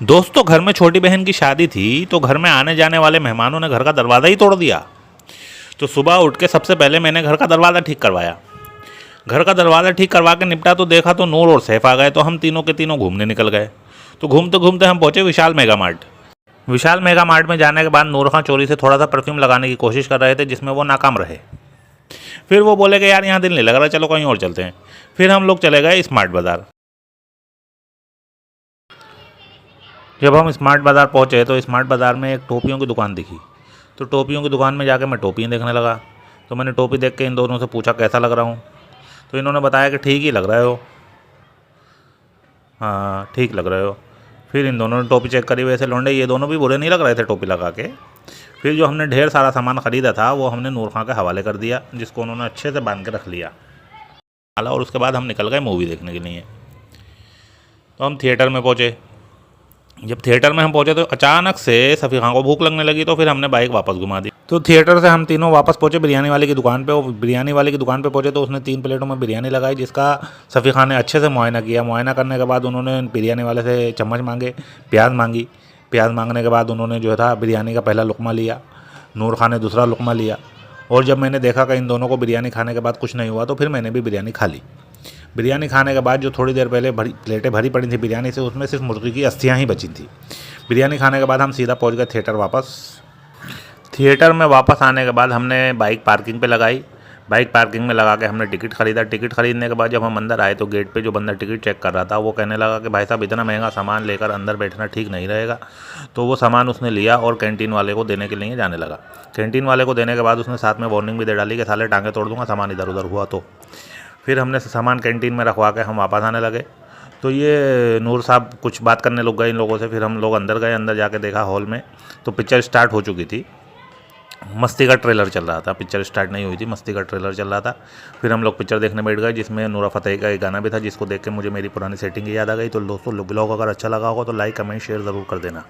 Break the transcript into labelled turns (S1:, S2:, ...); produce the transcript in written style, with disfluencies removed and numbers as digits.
S1: दोस्तों, घर में छोटी बहन की शादी थी तो घर में आने जाने वाले मेहमानों ने घर का दरवाज़ा ही तोड़ दिया। तो सुबह उठ के सबसे पहले मैंने घर का दरवाज़ा ठीक करवाया। घर का दरवाज़ा ठीक करवा के निपटा तो देखा तो नूर और सैफ आ गए, तो हम तीनों के तीनों घूमने निकल गए। तो घूमते घूमते हम पहुंचे विशाल मेगा मार्ट। विशाल मेगा मार्ट में जाने के बाद नूर खां चोरी से थोड़ा सा परफ्यूम लगाने की कोशिश कर रहे थे, जिसमें वो नाकाम रहे। फिर वो बोले कि यार यहाँ दिल नहीं लग रहा, चलो कहीं और चलते हैं। फिर हम लोग चले गए स्मार्ट बाज़ार। जब हम स्मार्ट बाज़ार पहुँचे तो स्मार्ट बाज़ार में एक टोपियों की दुकान दिखी। तो टोपियों की दुकान में जाके मैं टोपियाँ देखने लगा। तो मैंने टोपी देख के इन दोनों से पूछा कैसा लग रहा हूँ। तो इन्होंने बताया कि ठीक ही लग रहे हो। हाँ, ठीक लग रहे हो। फिर इन दोनों ने टोपी चेक करी। वैसे लौंडे ये दोनों भी बुरे नहीं लग रहे थे टोपी लगा के। फिर जो हमने ढेर सारा सामान ख़रीदा था वो हमने नूर खां के हवाले कर दिया, जिसको उन्होंने अच्छे से बांध के रख लिया। और उसके बाद हम निकल गए मूवी देखने के लिए। तो हम थिएटर में पहुँचे। जब थिएटर में हम पहुंचे तो अचानक से सफ़ी खां को भूख लगने लगी, तो फिर हमने बाइक वापस घुमा दी। तो थिएटर से हम तीनों वापस पहुंचे बिरयानी वाले की दुकान पे। और बिरयानी वाले की दुकान पे पहुंचे तो उसने 3 प्लेटों में बिरयानी लगाई, जिसका सफ़ी खां ने अच्छे से मुआयना किया। मुआयना करने के बाद उन्होंने बिरयानी वाले से चम्मच मांगे, प्याज मांगी। प्याज मांगने के बाद उन्होंने जो था बिरयानी का पहला लुकमा लिया, नूर खां ने दूसरा लुकमा लिया। और जब मैंने देखा कि इन दोनों को बिरयानी खाने के बाद कुछ नहीं हुआ, तो फिर मैंने भी बिरयानी खा ली। बिरयानी खाने के बाद जो थोड़ी देर पहले प्लेटें भरी पड़ी थी बिरयानी से, उसमें सिर्फ मुर्गी की अस्थियाँ ही बची थी। बिरयानी खाने के बाद हम सीधा पहुंच गए थिएटर वापस। थिएटर में वापस आने के बाद हमने बाइक पार्किंग पे लगाई। बाइक पार्किंग में लगा के हमने टिकट ख़रीदा। टिकट ख़रीदने के बाद जब हम अंदर आए तो गेट पे जो बंदा टिकट चेक कर रहा था वो कहने लगा कि भाई साहब, इतना महंगा सामान लेकर अंदर बैठना ठीक नहीं रहेगा। तो वो सामान उसने लिया और कैंटीन वाले को देने के लिए जाने लगा। कैंटीन वाले को देने के बाद उसने साथ में वार्निंग भी दे डाली कि साले टांगे तोड़ दूंगा सामान इधर उधर हुआ तो। फिर हमने सामान कैंटीन में रखवा के हम वापस आने लगे। तो ये नूर साहब कुछ बात करने लग गए इन लोगों से। फिर हम लोग अंदर गए। अंदर जाके देखा हॉल में तो पिक्चर स्टार्ट हो चुकी थी। मस्ती का ट्रेलर चल रहा था, पिक्चर स्टार्ट नहीं हुई थी, मस्ती का ट्रेलर चल रहा था। फिर हम लोग पिक्चर देखने बैठ गए, जिसमें नूरा फतेही का एक गाना भी था, जिसको देख के मुझे मेरी पुरानी सेटिंग याद आ गई। तो दोस्तों, ब्लॉग अगर अच्छा लगा हो तो लाइक कमेंट शेयर ज़रूर कर देना।